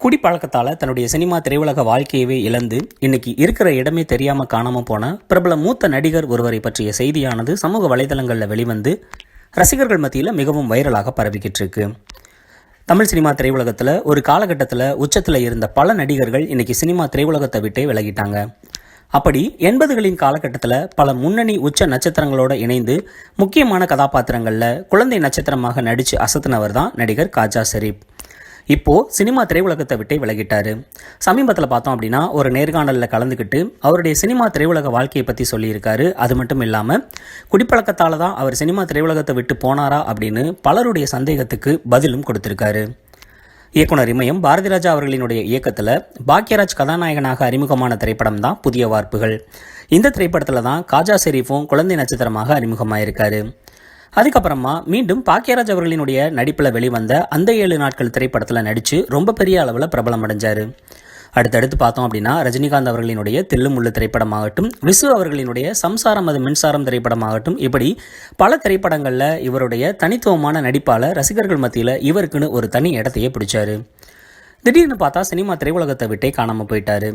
குடிப்பழக்கத்தால் தன்னுடைய சினிமா திரையுலக வாழ்க்கையவே இழந்து இன்னைக்கு இருக்கிற இடமே தெரியாமல் காணாமல் போன பிரபல மூத்த நடிகர் ஒருவரை பற்றிய செய்தியானது சமூக வலைதளங்களில் வெளிவந்து ரசிகர்கள் மத்தியில் மிகவும் வைரலாக பரவிக்கிட்டு இருக்கு. தமிழ் சினிமா திரையுலகத்தில் ஒரு காலகட்டத்தில் உச்சத்தில் இருந்த பல நடிகர்கள் இன்னைக்கு சினிமா திரையுலகத்தை விட்டே விலகிட்டாங்க. அப்படி 80களின் காலகட்டத்தில் பல முன்னணி உச்ச நட்சத்திரங்களோடு இணைந்து முக்கியமான கதாபாத்திரங்களில் குழந்தை நட்சத்திரமாக நடித்து அசத்தினவர் தான் நடிகர் காஜா ஷெரீப். இப்போது சினிமா திரையுலகத்தை விட்டே விலகிட்டார். சமீபத்தில் பார்த்தோம் அப்படின்னா ஒரு நேர்காணலில் கலந்துக்கிட்டு அவருடைய சினிமா திரையுலக வாழ்க்கையை பற்றி சொல்லியிருக்காரு. அது மட்டும் இல்லாமல் குடிப்பழக்கத்தால் தான் அவர் சினிமா திரையுலகத்தை விட்டு போனாரா அப்படின்னு பலருடைய சந்தேகத்துக்கு பதிலும் கொடுத்திருக்காரு. இயக்குனர் இமயம் பாரதிராஜா அவர்களினுடைய இயக்கத்தில் பாக்யராஜ் கதாநாயகனாக அறிமுகமான திரைப்படம் தான் புதிய வார்ப்புகள். இந்த திரைப்படத்தில் தான் காஜா ஷெரீஃபும் குழந்தை நட்சத்திரமாக அறிமுகமாயிருக்காரு. அதுக்கப்புறமா மீண்டும் பாக்யராஜ் அவர்களினுடைய நடிப்பில் வெளிவந்த அந்த 7 நாட்கள் திரைப்படத்தில் நடித்து ரொம்ப பெரிய அளவில் பிரபலம் அடைஞ்சார். அடுத்தடுத்து பார்த்தோம் அப்படின்னா ரஜினிகாந்த் அவர்களினுடைய தில்லுமுள்ளு திரைப்படமாகட்டும், விசு அவர்களினுடைய சம்சாரம் அது மின்சாரம் திரைப்படமாகட்டும், இப்படி பல திரைப்படங்களில் இவருடைய தனித்துவமான நடிப்பால் ரசிகர்கள் மத்தியில் இவருக்குன்னு ஒரு தனி இடத்தையே பிடிச்சாரு. திடீர்னு பார்த்தா சினிமா திரையுலகத்தை விட்டே காணாமல் போயிட்டாரு.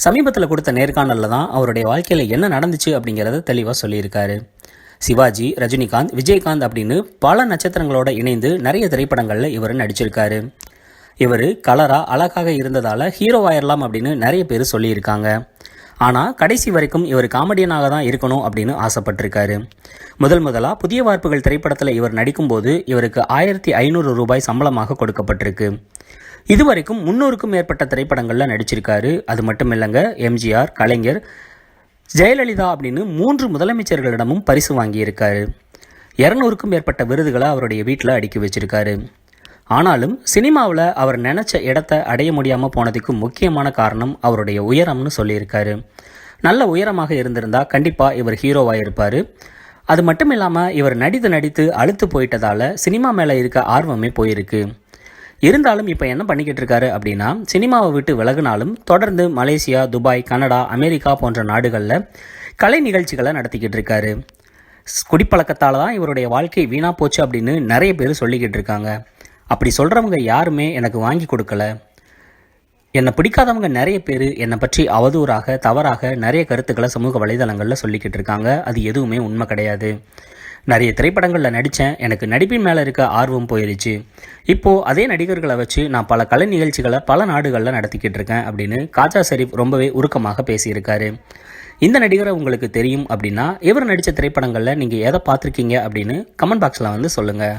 சமீபத்தில் கொடுத்த நேர்காணலில் தான் அவருடைய வாழ்க்கையில் என்ன நடந்துச்சு அப்படிங்கிறத தெளிவாக சொல்லியிருக்காரு. சிவாஜி, ரஜினிகாந்த், விஜயகாந்த் அப்படின்னு பல நட்சத்திரங்களோட இணைந்து நிறைய திரைப்படங்களில் இவர் நடிச்சிருக்காரு. இவர் கலராக அழகாக இருந்ததால் ஹீரோவாயிரலாம் அப்படின்னு நிறைய பேர் சொல்லியிருக்காங்க. ஆனால் கடைசி வரைக்கும் இவர் காமெடியனாக தான் இருக்கணும் அப்படின்னு ஆசைப்பட்டிருக்காரு. முதலாக புதிய வார்ப்புகள் திரைப்படத்தில் இவர் நடிக்கும்போது இவருக்கு 1500 ரூபாய் சம்பளமாக கொடுக்கப்பட்டிருக்கு. இதுவரைக்கும் 300க்கும் மேற்பட்ட திரைப்படங்களில் நடிச்சிருக்காரு. அது மட்டும் இல்லைங்க, எம்ஜிஆர், கலைஞர், ஜெயலலிதா அப்படின்னு 3 முதலமைச்சர்களிடமும் பரிசு வாங்கியிருக்காரு. 200க்கும் மேற்பட்ட விருதுகளை அவருடைய வீட்டில் அடுக்கி வச்சிருக்காரு. ஆனாலும் சினிமாவில் அவர் நினச்ச இடத்தை அடைய முடியாமல் போனதுக்கு முக்கியமான காரணம் அவருடைய உயரம்னு சொல்லியிருக்காரு. நல்ல உயரமாக இருந்திருந்தால் கண்டிப்பாக இவர் ஹீரோவாக இருப்பார். அது மட்டும் இல்லாமல் இவர் நடித்து அழுத்து போயிட்டதால் சினிமா மேலே இருக்க ஆர்வமே போயிருக்கு. இருந்தாலும் இப்போ என்ன பண்ணிக்கிட்டு இருக்காரு அப்படின்னா, சினிமாவை விட்டு விலகினாலும் தொடர்ந்து மலேசியா, துபாய், கனடா, அமெரிக்கா போன்ற நாடுகளில் கலை நிகழ்ச்சிகளை நடத்திக்கிட்டு இருக்காரு. குடிப்பழக்கத்தால் தான் இவருடைய வாழ்க்கை வீணாக போச்சு அப்படின்னு நிறைய பேர் சொல்லிக்கிட்டு இருக்காங்க. அப்படி சொல்கிறவங்க யாருமே எனக்கு வாங்கி கொடுக்கல. என்னை பிடிக்காதவங்க நிறைய பேர் என்னை பற்றி அவதூறாக, தவறாக நிறைய கருத்துக்களை சமூக வலைதளங்களில் சொல்லிக்கிட்டு இருக்காங்க. அது எதுவுமே உண்மை கிடையாது. நிறைய திரைப்படங்களில் நடித்தேன், எனக்கு நடிப்பின் மேலே இருக்க ஆர்வம் போயிருச்சு. இப்போது அதே நடிகர்களை வச்சு நான் பல கலை நிகழ்ச்சிகளை பல நாடுகளில் நடத்திக்கிட்டு இருக்கேன் அப்படின்னு காஜா ஷெரீப் ரொம்பவே உருக்கமாக பேசியிருக்காரு. இந்த நடிகரை உங்களுக்கு தெரியும் அப்படின்னா இவர் நடித்த திரைப்படங்களில் நீங்கள் எதை பார்த்துருக்கீங்க அப்படின்னு கமெண்ட் பாக்ஸில் வந்து சொல்லுங்கள்.